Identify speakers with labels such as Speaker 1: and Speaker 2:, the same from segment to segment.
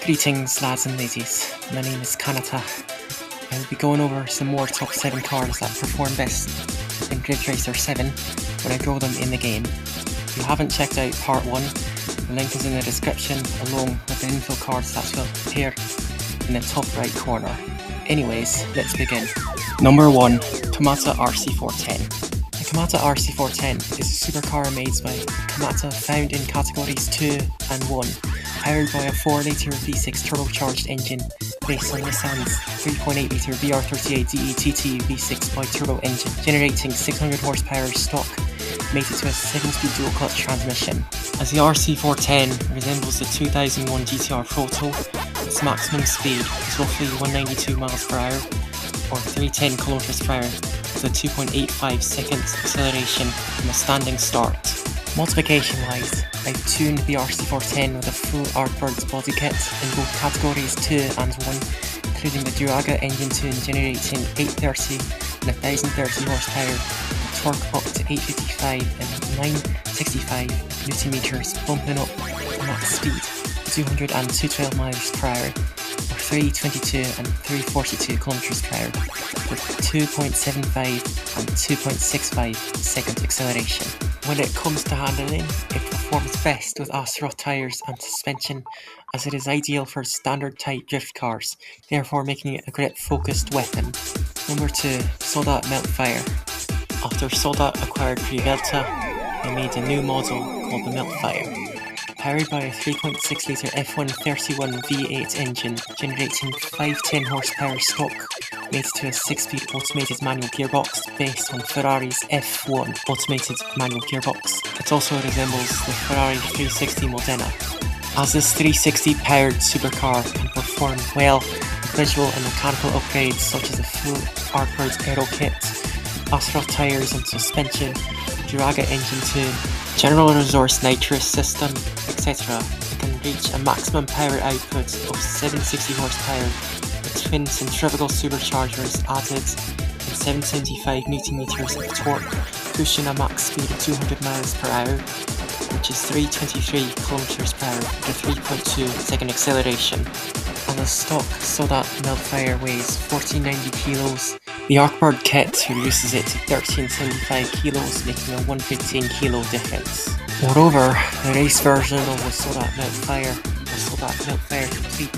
Speaker 1: Greetings lads and ladies, my name is Kamata. I will be going over some more top 7 cars that perform best in Grid Racer 7 when I draw them in the game. If you haven't checked out part 1, the link is in the description along with the info cards that will appear in the top right corner. Anyways, let's begin. Number 1. Kamata RC410. The Kamata RC410 is a supercar made by Kamata found in categories 2 and 1. Powered by a 4-litre V6 turbocharged engine based on Nissan's 3.8-litre VR38 DETT V6 bi-turbo engine, generating 600 horsepower stock, mated to a 7-speed dual-clutch transmission. As the RC410 resembles the 2001 GTR Proto, its maximum speed is roughly 192 mph or 310 km/h with a 2.85 seconds acceleration from a standing start. Modification wise, I've tuned the RC410 with a full Artbirds body kit in both categories 2 and 1, including the Duraga engine tune generating 830 and 1030 horsepower, with torque up to 855 and 965 Nm, bumping up the max speed to 200 and 212 mph, or 322 and 342 km/h, with 2.75 and 2.65 second acceleration. When it comes to handling, it performs best with Astaroth tyres and suspension, as it is ideal for standard type drift cars, therefore making it a great focused weapon. Number 2. Soldat Meltfire. After Soldat acquired Pre-Velta, they made a new model called the Meltfire. Powered by a 3.6-litre F131 V8 engine, generating 510 horsepower stock, mated to a 6-speed automated manual gearbox based on Ferrari's F1 automated manual gearbox. It also resembles the Ferrari 360 Modena. As this 360 powered supercar can perform well with visual and mechanical upgrades such as a full Artbirds aero kit, Astaroth tyres and suspension, Duraga engine tune, general resource nitrous system, etc., it can reach a maximum power output of 760 horsepower with twin centrifugal superchargers added and 775 Nm of torque, pushing a max speed of 200 mph, which is 323 km/h with a 3.2 second acceleration. And the stock Soldat Meltfire weighs 1490 kilos. The Artbird kit reduces it to 1375 kilos, making a 115 kilo difference. Moreover, the race version of the Soldat Meltfire, the Soldat Meltfire Complete,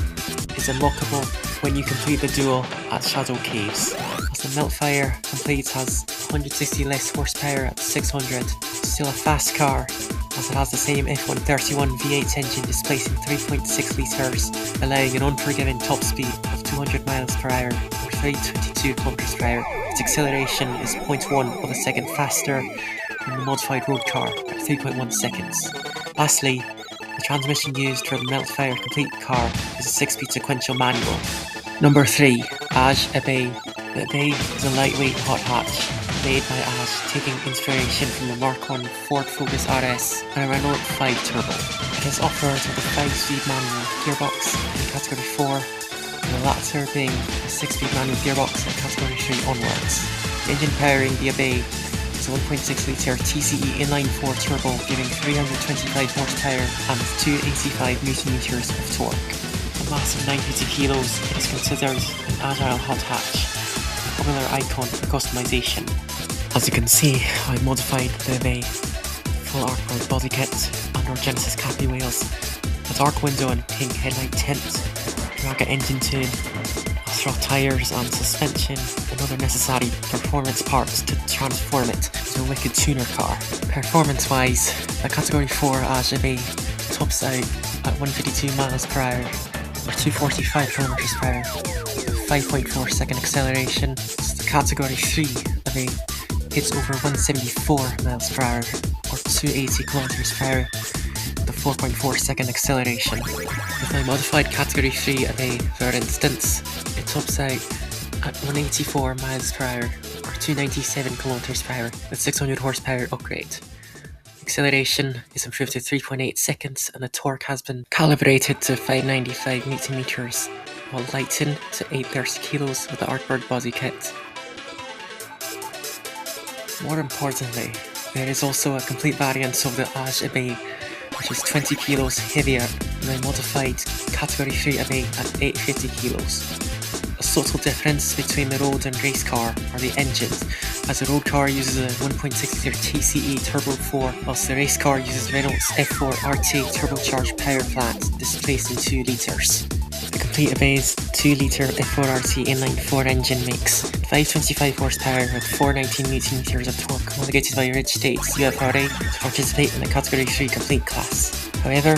Speaker 1: is unlockable when you complete the duel at Shadow Caves. As the Meltfire Complete has 160 less horsepower at 600, still a fast car, as it has the same F131 V8 engine displacing 3.6 litres, allowing an unforgiving top speed of 200 mph or 322 km/h. Its acceleration is 0.1 of a second faster than the modified road car at 3.1 seconds. Lastly, the transmission used for the Meltfire Complete car is a 6-speed sequential manual. Number 3. Âge Abeille. The Abeille is a lightweight hot hatch made by Âge, taking inspiration from the Mark I Ford Focus RS and a Renault 5 Turbo. It is offered with a 5-speed manual gearbox in category 4, and the latter being a 6-speed manual gearbox in category 3 onwards. The engine powering the Abeille is a 1.6-litre TCE inline 4 turbo, giving 325 horsepower and 285 Nm of torque. A mass of 950 kilos, it is considered an agile hot hatch, a popular icon for customization. As you can see, I modified the Abeille full Artbird body kit and Genesis Cappy wheels, a dark window and pink headlight tint, Duraga engine tune, Astaroth tyres and suspension, and other necessary performance parts to transform it into a wicked tuner car. Performance wise, the category 4 Âge Abeille tops out at 152 mph or 245 km/h with 5.4 second acceleration. The category 3 Abeille hits over 174 mph or 280 km/h with a 4.4 second acceleration. With my modified category 3 Abeille, for instance, it tops out at 184 mph or 297 km/h with 600 horsepower upgrade. Acceleration is improved to 3.8 seconds and the torque has been calibrated to 595 Nm, while lightened to 830 kilos with the Artbird body kit. More importantly, there is also a complete variant of the Âge Abeille which is 20 kilos heavier than my modified Category 3 Abeille at 850 kilos. A subtle difference between the road and race car are the engines, as the road car uses a 1.6 litre TCE Turbo 4, whilst the race car uses Renault's F4 RT turbocharged power plant displaced in 2 litres. The complete Abeille's 2 litre F4 RT inline 4 engine makes 525 horsepower with 419 Nm of torque, homologated by Ridge States UFRA to participate in the Category 3 complete class. However,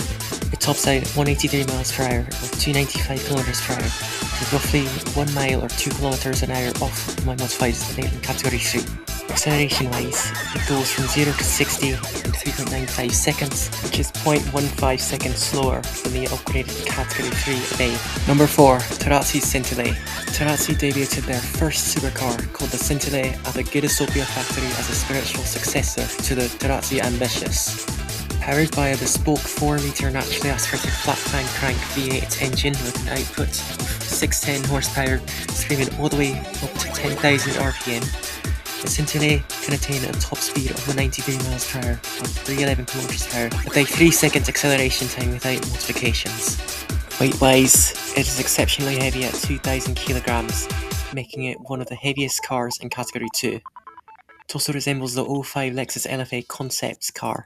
Speaker 1: it tops out 183 mph or 295 km/h, which is roughly 1 mile or 2 km an hour off my modified Abeille in Category 3. Acceleration wise, it goes from 0 to 60 in 3.95 seconds, which is 0.15 seconds slower than the upgraded Category 3 Abeille. Number 4. Terrazi Centellee. Terrazi debuted their first supercar called the Centellee at the Gnade factory as a spiritual successor to the Terrazi Ambitious. Powered by a bespoke 4 litre naturally aspirated flat tank crank V8 engine with an output of 610 horsepower screaming all the way up to 10,000 RPM, the Centellee can attain a top speed of 193 mph or 311 km/h with a 3 second acceleration time without modifications. Weight wise, it is exceptionally heavy at 2,000 kilograms, making it one of the heaviest cars in Category 2. It also resembles the 05 Lexus LFA concept car,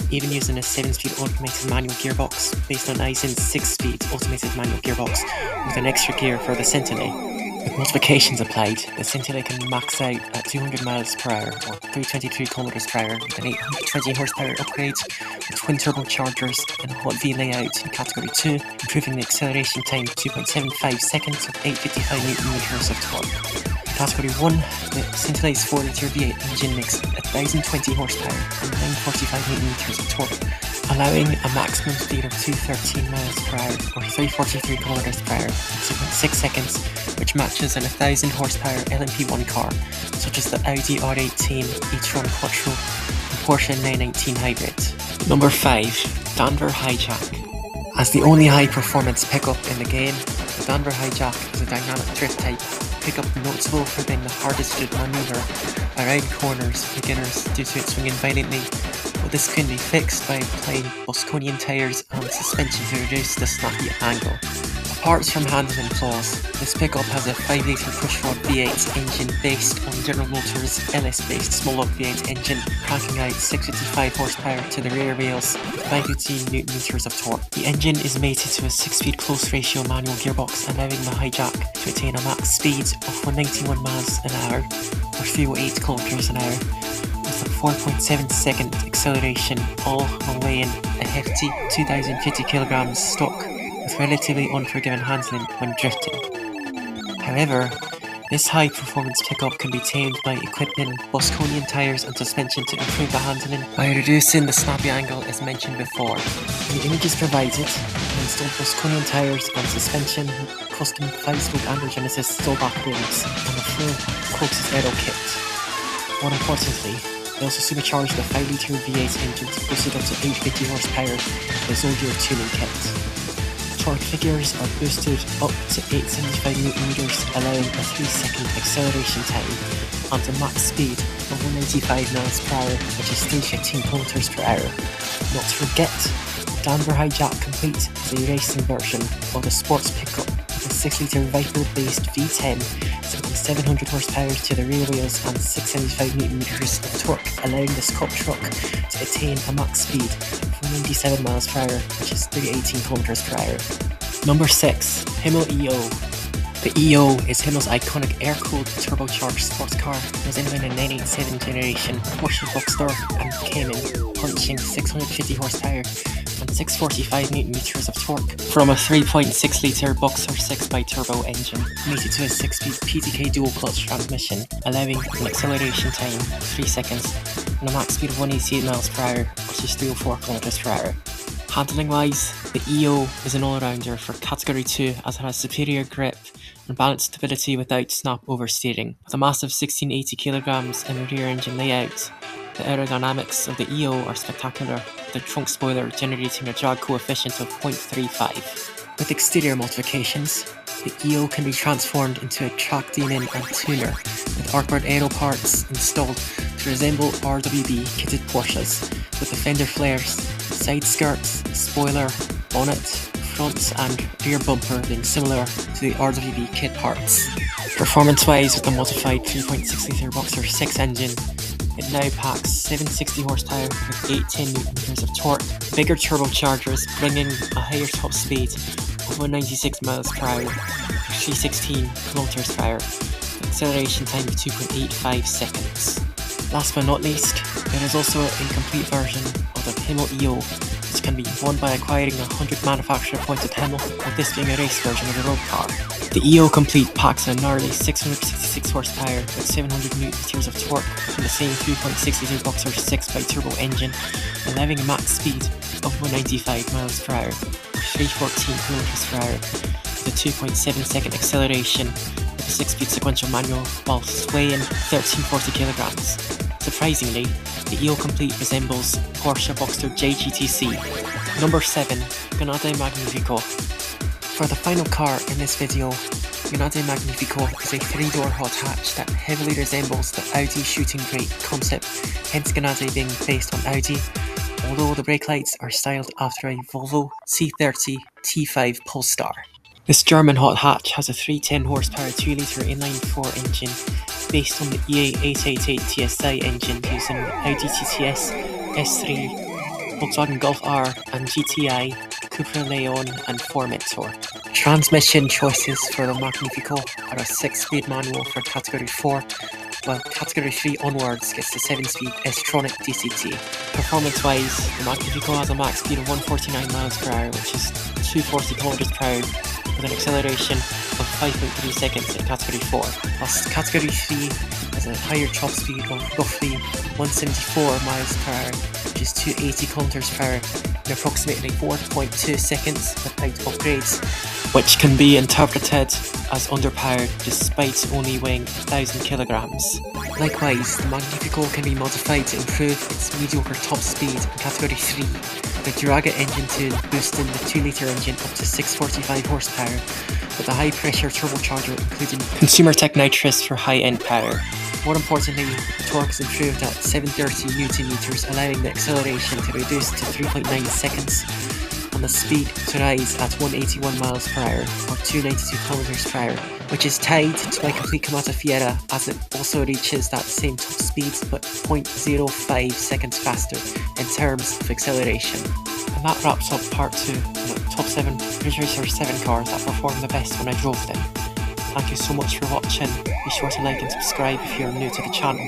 Speaker 1: even using a 7-speed automated manual gearbox based on Aisin's 6-speed automated manual gearbox with an extra gear for the Centellee. With modifications applied, the Centellee can max out at 200 mph or 323 km/h with an 820 horsepower upgrade with twin turbochargers and a hot V layout in Category 2, improving the acceleration time to 2.75 seconds with 855 Nm of torque. In Category 1, the Centellee's 4 litre V8 engine makes 1020 horsepower and 945 Nm of torque, allowing a maximum speed of 213 mph or 343 km/h in 2.6 seconds, which matches an 1000 horsepower LMP1 car, such as the Audi R18 e-tron Quattro and Porsche 919 Hybrid. Number 5. Danver Hijack. As the only high-performance pickup in the game, the Danver Hijack is a dynamic drift type pickup notable for being the hardest to manoeuvre around corners for beginners due to it swinging violently, but this can be fixed by applying Bosconian tyres and suspension to reduce the snappy angle. Apart from handling flaws, this pickup has a 5 litre pushrod V8 engine based on General Motors' LS-based small-lug V8 engine, cranking out 655 horsepower to the rear wheels with 515 Nm of torque. The engine is mated to a 6-speed close-ratio manual gearbox, allowing the Hijack to attain a max speed of 191 mph or 308 km/h with a 4.7 second acceleration, all while weighing a hefty 2,050 kg stock with relatively unforgiving handling when drifting. However, this high-performance pickup can be tamed by equipping Bosconian tyres and suspension to improve the handling by reducing the snappy angle as mentioned before. In the images provided, I installed Bosconian tyres and suspension, custom 5-spoke Androgenesis stallback rims, and a full Cox's Aero kit. More importantly, they also supercharged the 5 litre V8 engine to boost it up to 850 horsepower with a Zoldyr tuning kit. Torque figures are boosted up to 875 Nm, allowing a 3 second acceleration time and a max speed of 185 mph, which is 315 km/h. Not to forget, the Danver Hijack Complete is a racing version of the sports pickup with a 6 litre Viper based V10 with 700 horsepower to the rear wheels and 675 Nm of torque, allowing this cup truck to attain a max speed of 197 mph, which is 318 km/h. Number 6. Himmel EO. The EO is Himmel's iconic air-cooled turbocharged sports car, resembling a 987 generation Porsche Boxster and Cayman, punching 650 horsepower and 645 Nm of torque from a 3.6 litre Boxer 6x turbo engine, mated to a 6-speed PTK dual clutch transmission, allowing an acceleration time of 3 seconds and a max speed of 188 mph, which is 304 km/h. Handling wise, the EO is an all-rounder for Category 2 as it has superior grip and balanced stability without snap oversteering. With a massive 1680 kilograms in the rear engine layout, the aerodynamics of the EO are spectacular, with the trunk spoiler generating a drag coefficient of 0.35. With exterior modifications, the EO can be transformed into a track demon and tuner, with artboard aero parts installed to resemble RWB kitted Porsches, with the fender flares side skirts, spoiler, bonnet, front and rear bumper being similar to the RWB kit parts. Performance-wise, with the modified 3.6 litre Boxer 6 engine, it now packs 760 horsepower with 810 Nm of torque, bigger turbochargers bringing a higher top speed of 196 miles per hour, 316 km per hour, acceleration time of 2.85 seconds. Last but not least, there is also a complete version of the Himmel EO, which can be won by acquiring a 100 manufacturer pointed Himmel, with this being a race version of the road car. The EO Complete packs a gnarly 666 horsepower with 700 Nm of torque from the same 3.6 litre Boxer 6 bi-turbo engine, allowing a max speed of 195 miles per hour, 314 km per hour, with a 2.7 second acceleration with a 6-speed sequential manual whilst weighing 1340 kilograms. Surprisingly, the EO Complete resembles Porsche Boxster JGTC. Number 7, Gnade Magnifico. For the final car in this video, Gnade Magnifico is a 3-door hot hatch that heavily resembles the Audi shooting brake concept, hence Gnade being based on Audi, although the brake lights are styled after a Volvo C30 T5 Polestar. This German hot hatch has a 310 horsepower 2 litre inline-4 engine based on the EA888 TSI engine using Audi TTS, S3, Volkswagen Golf R and GTI, Cupra Leon and Formentor. Transmission choices for the Magnifico are a 6-speed manual for Category 4, while Category 3 onwards gets the 7-speed S-Tronic DCT. Performance-wise, the Magnifico has a max speed of 149 miles per hour, which is 240 km per hour, with an acceleration of 5.3 seconds in Category 4, whilst Category 3 has a higher top speed of roughly 174 miles per hour, which is 280 km per hour, in approximately 4.2 seconds without upgrades, which can be interpreted as underpowered despite only weighing 1,000 kilograms. Likewise, the Magnifico can be modified to improve its mediocre top speed in Category 3, with a Duraga engine tune boosting the 2 litre engine up to 645 horsepower, with a high pressure turbocharger including Consumer Tech Nitrous for high-end power. More importantly, the torque is improved at 730 Nm, allowing the acceleration to reduce to 3.9 seconds, and the speed to rise at 181 miles per hour or 292 km per hour, which is tied to my complete Kamata Fiera, as it also reaches that same top speed but 0.05 seconds faster in terms of acceleration. And that wraps up part 2 of the top 7 Ridge Racer 7 cars that performed the best when I drove them. Thank you so much for watching. Be sure to like and subscribe if you're new to the channel.